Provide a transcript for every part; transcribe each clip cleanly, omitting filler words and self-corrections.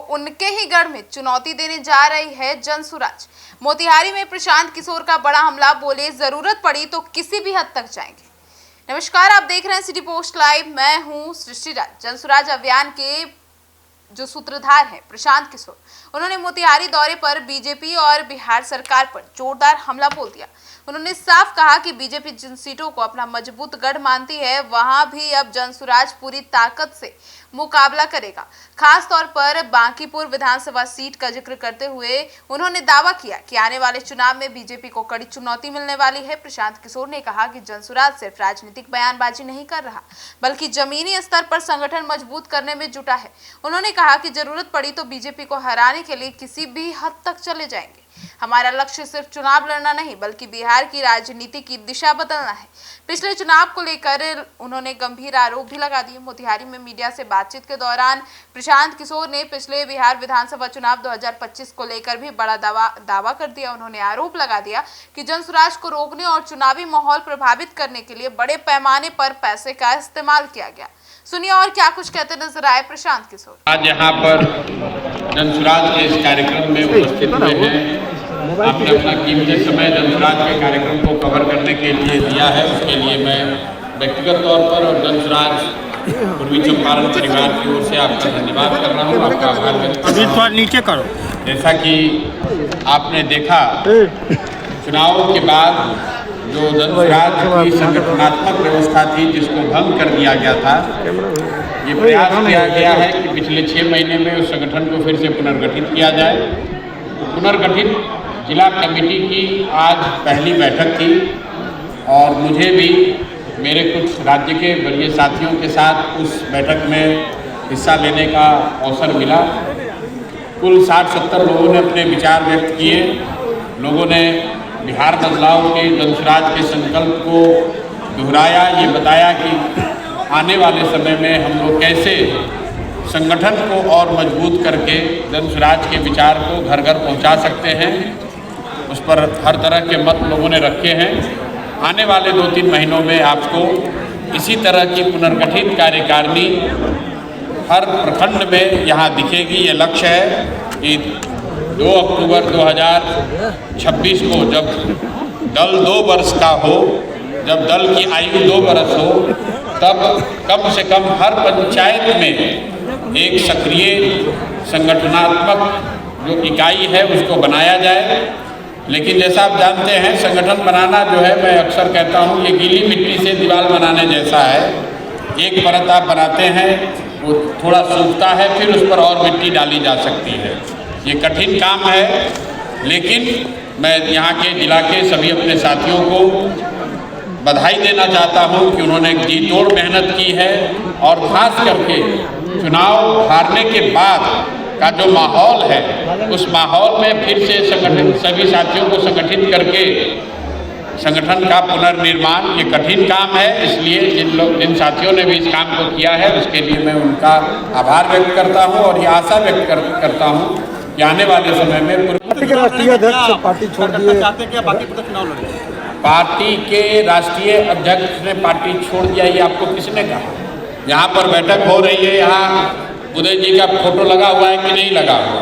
उनके ही गढ़ में चुनौती देने जा रही है जनसुराज। मोतिहारी में प्रशांत किशोर का बड़ा हमला, बोले जरूरत पड़ी तो किसी भी हद तक जाएंगे। नमस्कार, आप देख रहे हैं सिटी पोस्ट लाइव। मैं हूं सृष्टि राज। जनसुराज अभियान के जो सूत्रधार हैं प्रशांत किशोर, उन्होंने मोतिहारी दौरे पर बीजेपी और बिहार सरकार पर जोरदार हमला बोल दिया। उन्होंने साफ कहा कि बीजेपी जिन सीटों को अपना मजबूत गढ़ मानती है, वहां भी अब जनसुराज पूरी ताकत से मुकाबला करेगा। खास तौर पर बांकीपुर विधानसभा सीट का जिक्र करते हुए उन्होंने दावा किया कि आने वाले चुनाव में बीजेपी को कड़ी चुनौती मिलने वाली है। प्रशांत किशोर ने कहा कि जनसुराज सिर्फ राजनीतिक बयानबाजी नहीं कर रहा, बल्कि जमीनी स्तर पर संगठन मजबूत करने में जुटा है। उन्होंने कहा कि जरूरत पड़ी तो बीजेपी को हराने के लिए किसी भी हद तक चले जाएंगे। हमारा लक्ष्य सिर्फ चुनाव लड़ना नहीं, बल्कि बिहार की राजनीति की दिशा बदलना है। पिछले चुनाव को लेकर उन्होंने गंभीर आरोप भी लगा दिए। मोतिहारी में मीडिया से बातचीत के दौरान प्रशांत किशोर ने पिछले बिहार विधानसभा चुनाव 2025 को लेकर भी बड़ा दावा कर दिया। उन्होंने आरोप लगा दिया कि जनसुराज को रोकने और चुनावी माहौल प्रभावित करने के लिए बड़े पैमाने पर पैसे का इस्तेमाल किया गया। सुनिए और क्या कुछ कहते नजर आए प्रशांत किशोर। आज यहाँ पर जनसुराज के इस कार्यक्रम में उपस्थित हुए हैं। आपने अपना कीमती समय जनसुराज के कार्यक्रम को कवर करने के लिए दिया है, उसके लिए मैं व्यक्तिगत तौर पर और जनसुराज पूर्वी चंपारण परिवार की ओर से आपका धन्यवाद कर रहा हूँ, आपका आभार व्यक्त कर रहा हूँ। नीचे करो। जैसा कि आपने देखा, चुनाव के बाद जो जनसुराज की संगठनात्मक व्यवस्था थी, जिसको भंग कर दिया गया था, ये प्रयास किया गया है कि पिछले 6 महीने में उस संगठन को फिर से पुनर्गठित किया जाए। पुनर्गठित जिला कमेटी की आज पहली बैठक थी और मुझे भी मेरे कुछ राज्य के वरीय साथियों के साथ उस बैठक में हिस्सा लेने का अवसर मिला। कुल 60-70 लोगों ने अपने विचार व्यक्त किए। लोगों ने बिहार बदलाव के जनसुराज के संकल्प को दोहराया, ये बताया कि आने वाले समय में हम लोग कैसे संगठन को और मजबूत करके जनसुराज के विचार को घर घर पहुंचा सकते हैं। उस पर हर तरह के मत लोगों ने रखे हैं। आने वाले 2-3 महीनों में आपको इसी तरह की पुनर्गठित कार्यकारिणी हर प्रखंड में यहाँ दिखेगी। ये लक्ष्य है कि 2 अक्टूबर 2026 को जब दल 2 वर्ष का हो, जब दल की आयु 2 वर्ष हो, तब कम से कम हर पंचायत में एक सक्रिय संगठनात्मक जो इकाई है उसको बनाया जाए। लेकिन जैसा आप जानते हैं, संगठन बनाना जो है, मैं अक्सर कहता हूँ, ये गीली मिट्टी से दीवार बनाने जैसा है। एक परत आप बनाते हैं, वो थोड़ा सूखता है, फिर उस पर और मिट्टी डाली जा सकती है। ये कठिन काम है, लेकिन मैं यहाँ के जिला के सभी अपने साथियों को बधाई देना चाहता हूँ कि उन्होंने जी तोड़ मेहनत की है और खास करके चुनाव हारने के बाद का जो माहौल है, उस माहौल में फिर से संगठन सभी साथियों को संगठित करके संगठन का पुनर्निर्माण, ये कठिन काम है। इसलिए जिन साथियों ने भी इस काम को किया है, उसके लिए मैं उनका आभार व्यक्त करता हूँ और ये आशा व्यक्त करता हूँ कि आने वाले समय में पार्टी के राष्ट्रीय अध्यक्ष पार्टी छोड़ दिए, पार्टी के राष्ट्रीय अध्यक्ष ने पार्टी छोड़ दिया, ये आपको किसने कहा? यहाँ पर बैठक हो रही है, यहाँ उदय जी का फोटो लगा हुआ है कि नहीं लगा हुआ?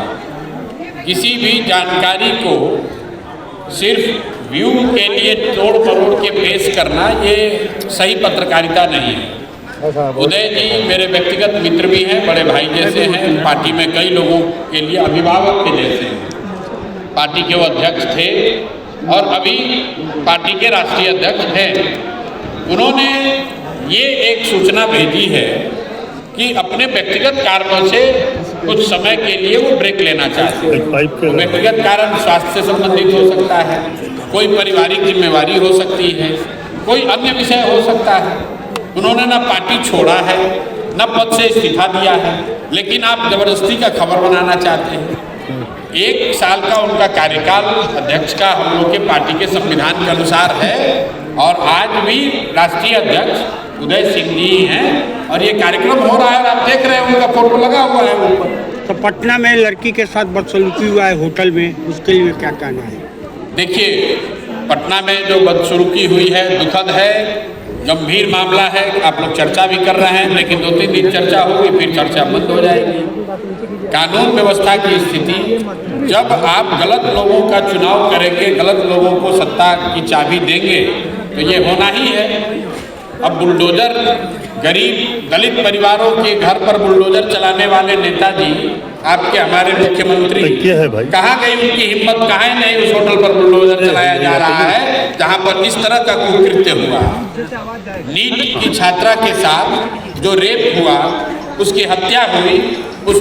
किसी भी जानकारी को सिर्फ व्यू के लिए तोड़ मरोड़ के पेश करना, ये सही पत्रकारिता नहीं है। उदय जी मेरे व्यक्तिगत मित्र भी हैं, बड़े भाई जैसे हैं, पार्टी में कई लोगों के लिए अभिभावक के जैसे हैं। पार्टी के वो अध्यक्ष थे और अभी पार्टी के राष्ट्रीय अध्यक्ष हैं। उन्होंने ये एक सूचना भेजी है कि अपने व्यक्तिगत कारणों से कुछ समय के लिए वो ब्रेक लेना चाहते हैं। व्यक्तिगत कारण स्वास्थ्य से संबंधित हो सकता है, कोई पारिवारिक जिम्मेवारी हो सकती है, कोई अन्य विषय हो सकता है। उन्होंने ना पार्टी छोड़ा है, न पद से इस्तीफा दिया है, लेकिन आप जबरदस्ती का खबर बनाना चाहते हैं। 1 साल का उनका कार्यकाल अध्यक्ष का हम लोग के पार्टी के संविधान के अनुसार है और आज भी राष्ट्रीय अध्यक्ष उदय सिंह जी हैं और ये कार्यक्रम हो रहा है और आप देख रहे हैं, उनका फोटो लगा हुआ है ऊपर। तो पटना में लड़की के साथ बदसलूकी हुआ है होटल में, उसके लिए क्या कहना है? देखिए, पटना में जो बदसलूकी हुई है दुखद है, गंभीर मामला है। आप लोग चर्चा भी कर रहे हैं, लेकिन 2-3 दिन चर्चा होगी, फिर चर्चा बंद हो जाएगी। कानून व्यवस्था की स्थिति, जब आप गलत लोगों का चुनाव करेंगे, गलत लोगों को सत्ता की चाबी देंगे तो ये होना ही है। अब बुलडोजर, गरीब दलित परिवारों के घर पर बुलडोजर चलाने वाले नेताजी, आपके हमारे मुख्यमंत्री, कहाँ गई उनकी हिम्मत, कहाँ नहीं उस होटल पर बुलडोजर चलाया जा रहा है जहाँ पर इस तरह का कुकृत्य हुआ। नीट की छात्रा के साथ जो रेप हुआ, उसकी हत्या हुई, उस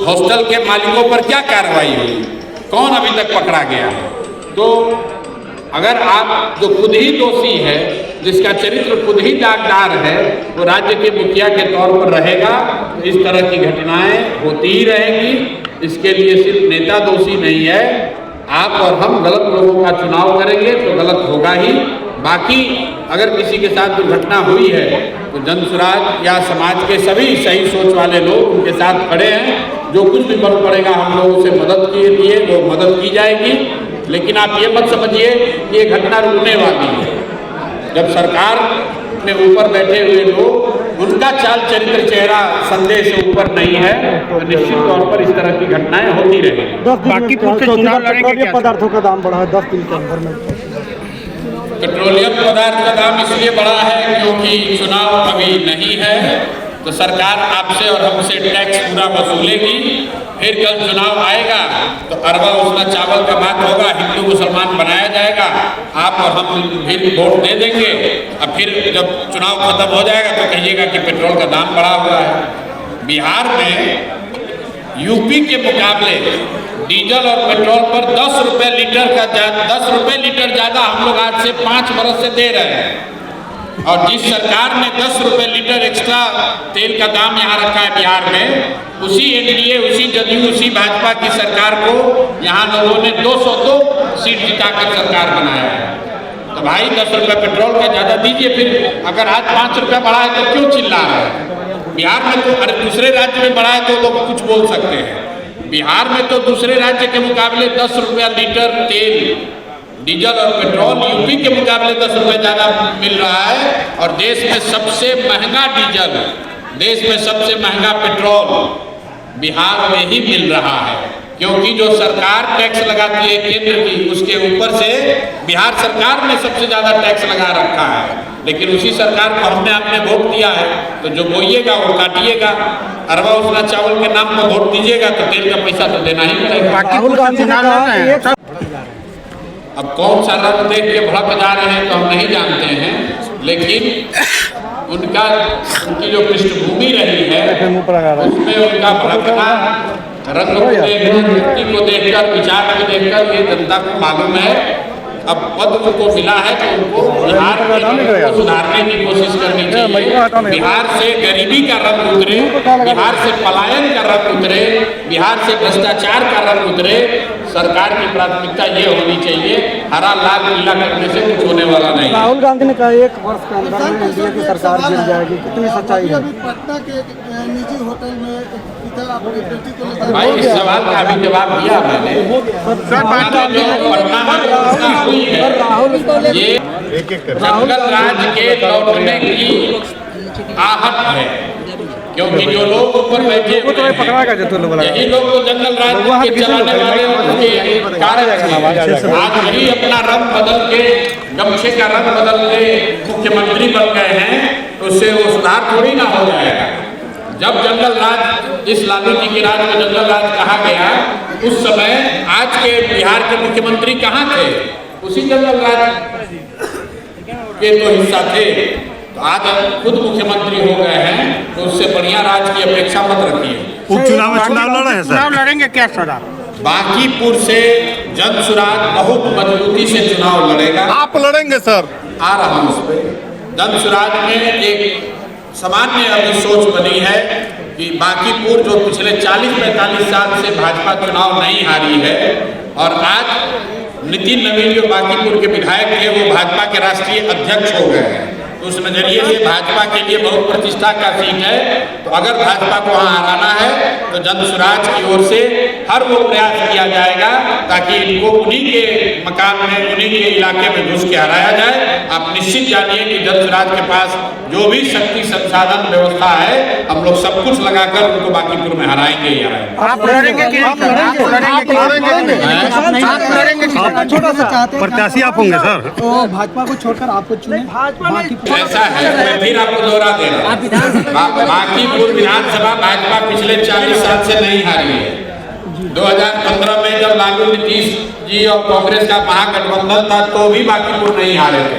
हॉस्टल के मालिकों पर क्या कार्रवाई हुई, कौन अभी तक पकड़ा गया? तो अगर आप जो खुद ही दोषी है, जिसका चरित्र खुद ही दागदार है, वो राज्य के मुखिया के तौर पर रहेगा, तो इस तरह की घटनाएं होती ही रहेगी। इसके लिए सिर्फ नेता दोषी नहीं है, आप और हम गलत लोगों का चुनाव करेंगे तो गलत होगा ही। बाकी अगर किसी के साथ दुर्घटना हुई है तो जनसुराज या समाज के सभी सही सोच वाले लोग उनके साथ खड़े हैं। जो कुछ भी बल पड़ेगा हम लोगों से मदद के लिए वो मदद की जाएगी। लेकिन आप ये मत समझिए कि ये घटना रुकने वाली है। जब सरकार में ऊपर बैठे हुए लोग, उनका चाल चरित्र चेहरा संदेह से ऊपर नहीं है, तो निश्चित तौर पर इस तरह की घटनाएं होती रहेंगी। बाकी पेट्रोलियम पदार्थों का दाम बढ़ा है 10 दिन के अंदर में। पेट्रोलियम पदार्थ का दाम इसलिए बढ़ा है क्योंकि चुनाव अभी नहीं है, तो सरकार आपसे और हमसे टैक्स पूरा वसूलेगी। फिर कल चुनाव आएगा तो अरबा उसना चावल का बात होगा, हिंदू मुसलमान बनाया जाएगा, आप और हम फिर वोट दे देंगे। अब फिर जब चुनाव खत्म हो जाएगा तो कहिएगा कि पेट्रोल का दाम बढ़ा हुआ है। बिहार में यूपी के मुकाबले डीजल और पेट्रोल पर 10 रुपये लीटर का 10 रुपये लीटर ज़्यादा हम लोग आज से 5 बरस से दे रहे हैं। और जिस सरकार ने 10 रुपये लीटर एक्स्ट्रा तेल का दाम यहाँ रखा है बिहार में, उसी एनडीए, उसी जदयू, उसी भाजपा की सरकार को यहाँ लोगों ने 202 सीट जिताकर सरकार बनाया है। तो भाई 10 रुपये पेट्रोल का ज़्यादा दीजिए। फिर अगर आज 5 रुपये बढ़ा है तो क्यों चिल्ला रहे हैं? बिहार में तो, अरे दूसरे राज्य में बढ़ा है तो लोग कुछ बोल सकते हैं। बिहार में तो दूसरे राज्य के मुकाबले 10 रुपया लीटर तेल, डीजल और पेट्रोल यूपी के मुकाबले 10 रुपये ज़्यादा मिल रहा है। और देश में सबसे महंगा डीजल, देश में सबसे महंगा पेट्रोल बिहार में ही मिल रहा है। क्योंकि जो सरकार टैक्स लगाती है केंद्र की, उसके ऊपर से बिहार सरकार ने सबसे ज़्यादा टैक्स लगा रखा है। लेकिन उसी सरकार को हमने आपने वोट दिया है, तो जो बोइएगा वो काटिएगा। अरबा उसना चावल के नाम पर वोट दीजिएगा तो तेल का पैसा तो देना ही पड़ेगा। अब कौन सा रंग देख के भड़क जा रहे हैं तो हम नहीं जानते हैं, लेकिन उनकी जो पृष्ठभूमि रही है उसमें उनका भड़कना, रंग को देखकर, व्यक्ति को देखकर, विचार को देखकर ये जनता को मालूम है। अब पद उनको मिला है तो उनको बिहार को सुधारने की कोशिश करनी चाहिए। बिहार से गरीबी का रंग उतरे, बिहार से पलायन का रंग उतरे, बिहार से भ्रष्टाचार का रंग उतरे। सरकार की प्राथमिकता ये होनी चाहिए, हरा लाल पीला करने से कुछ होने वाला नहीं। राहुल गांधी ने कहा 1 वर्ष के अंदर में एनडीए की सरकार गिर जाएगी, कितनी सच्चाई है? पटना के निजी होटल में अपनी बेटी को भाई इस सवाल का अभी जवाब दिया मैंने। ये जंगल राज के लौटने की आहट है, क्योंकि जो लोग ऊपर बैठे यही लोग तो जंगल राज के चलाने वाले उनके कारक थे। आज वही अपना रंग बदल के, गमछे का रंग बदल के मुख्यमंत्री बन गए हैं, तो उससे वो सुधार थोड़ी ना हो जाएगा। जब जंगल राज, इस लालू जी के राज को जंगल राज कहा गया, उस समय आज के बिहार के मुख्यमंत्री कहाँ थे? उसी जंगल राज के तो हिस्सा थे। तो आज खुद मुख्यमंत्री हो गए हैं, तो उससे बढ़िया राज की अपेक्षा मत रखिए। उपचुनाव चुनाव लड़ रहे हैं सर, चुनाव लड़ेंगे क्या सर आप? बांकीपुर से जनसुराज बहुत मजबूती से चुनाव लड़ेगा। आप लड़ेंगे सर? आ रहा हूँ उस पर। जनसुराज में एक सामान्य अभी सोच बनी है कि बांकीपुर जो पिछले 40-45 साल से भाजपा चुनाव नहीं हारी है, और आज नितिन नवीन जो बांकीपुर के विधायक थे वो भाजपा के राष्ट्रीय अध्यक्ष हो गए हैं, तो उस नजरिए से भाजपा के लिए बहुत प्रतिष्ठा का सीट है। तो अगर भाजपा को वहाँ हराना है तो जन स्वराज की ओर से हर वो प्रयास किया जाएगा ताकि इनको उन्हीं के मकान में, उन्हीं के इलाके में घुस के हराया जाए। आप निश्चित जानिए कि जन स्वराज के पास जो भी शक्ति, संसाधन, व्यवस्था है, हम लोग सब कुछ लगाकर उनको बांकीपुर में हराएंगे ही हराएंगे। आप लड़ेंगे कि नहीं? छोटा सा प्रत्याशी आप होंगे सर? तो भाजपा को छोड़कर आपको चुने बाकी ऐसा है, मैं फिर आपको दोहरा दे रहा हूँ, बांकीपुर विधानसभा भाजपा पिछले 40 साल से नहीं हारी है। 2015 में जब लालू नीतीश जी और कांग्रेस का महागठबंधन था तो भी बांकीपुर नहीं हारे थे।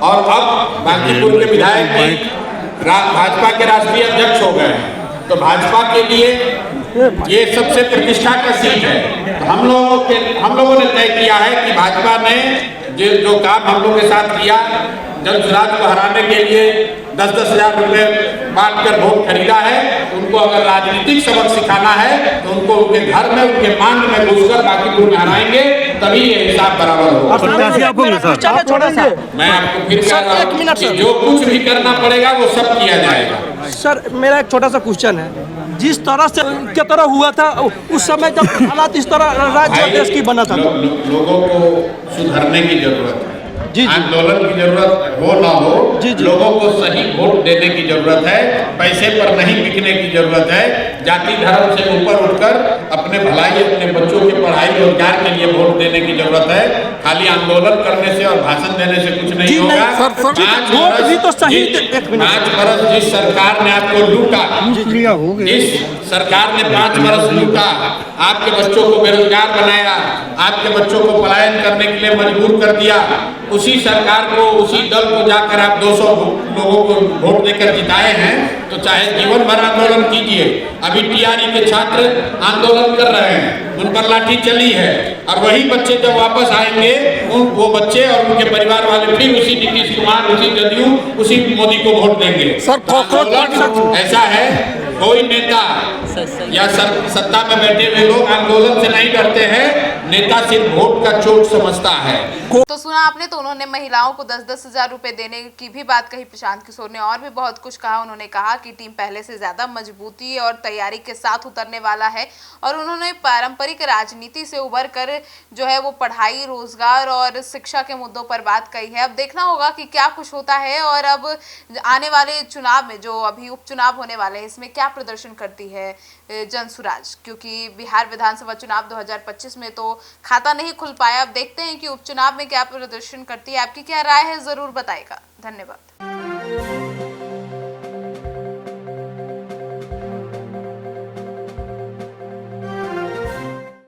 और अब बांकीपुर के विधायक भी भाजपा के राष्ट्रीय अध्यक्ष हो गए हैं। तो भाजपा के लिए ये सबसे प्रतिष्ठा का सीट है। तो हम लोगों ने तय किया है कि भाजपा ने जो काम हम लोग के साथ किया, जन स्वराज को हराने के लिए 10-10 हज़ार रुपये बांटकर वोट खरीदा है, उनको अगर राजनीतिक सबक सिखाना है तो उनको उनके घर में, उनके मांग में घुसकर बांकीपुर में हराएंगे, तभी ये हिसाब बराबर होगा। मैं आपको फिर कह रहा हूं कि जो कुछ भी करना पड़ेगा वो सब किया जाएगा। सर मेरा एक छोटा सा क्वेश्चन है, जिस तरह से क्या तरह हुआ था उस समय जब हालात इस तरह राज्य देश की बना था, लोगों को सुधरने की जरूरत है। आंदोलन की जरूरत हो ना हो, लोगों को सही वोट देने की जरूरत है। पैसे पर नहीं बिकने की जरूरत है। जाति धर्म से ऊपर उठकर अपने भलाई, अपने बच्चों की पढ़ाई, रोजगार के लिए वोट देने की जरूरत है। खाली आंदोलन करने से और भाषण देने से कुछ नहीं होगा। 5 बरस जिस सरकार ने आपको लूटा, जिस सरकार ने 5 बरस लूटा, आपके बच्चों को बेरोजगार बनाया, आपके बच्चों को पलायन करने के लिए मजबूर कर दिया, उसी सरकार को, उसी दल को जाकर आप 200 लोगों को वोट देकर जिताए हैं। तो चाहे जीवन भर आंदोलन कीजिए। अभी टीआरई के छात्र आंदोलन कर रहे हैं, उन पर लाठी चली है, और वही बच्चे जब वापस आएंगे, वो बच्चे और उनके परिवार वाले फिर उसी नीतीश कुमार, उसी जदयू, उसी मोदी को वोट देंगे। ऐसा है, कोई नेता या सत्ता में बैठे हुए लोग आंदोलन से नहीं डरते हैं, नेता सिर्फ वोट का चोट समझता है। तो सुना आपने, तो उन्होंने महिलाओं को 10-10 हज़ार रुपए देने की भी बात कही प्रशांत किशोर ने, और भी बहुत कुछ कहा। उन्होंने कहा कि टीम पहले से ज्यादा मजबूती और तैयारी के साथ उतरने वाला है, और उन्होंने पारंपरिक राजनीति से उभर कर जो है वो पढ़ाई, रोजगार और शिक्षा के मुद्दों पर बात कही है। अब देखना होगा कि क्या कुछ होता है, और अब आने वाले चुनाव में, जो अभी उपचुनाव होने वाले हैं, इसमें क्या प्रदर्शन करती है जन स्वराज, क्योंकि बिहार विधानसभा चुनाव 2025 में तो खाता नहीं खुल पाया। अब देखते हैं कि उपचुनाव में क्या प्रदर्शन करती है। आपकी क्या राय है, जरूर बताएगा। धन्यवाद।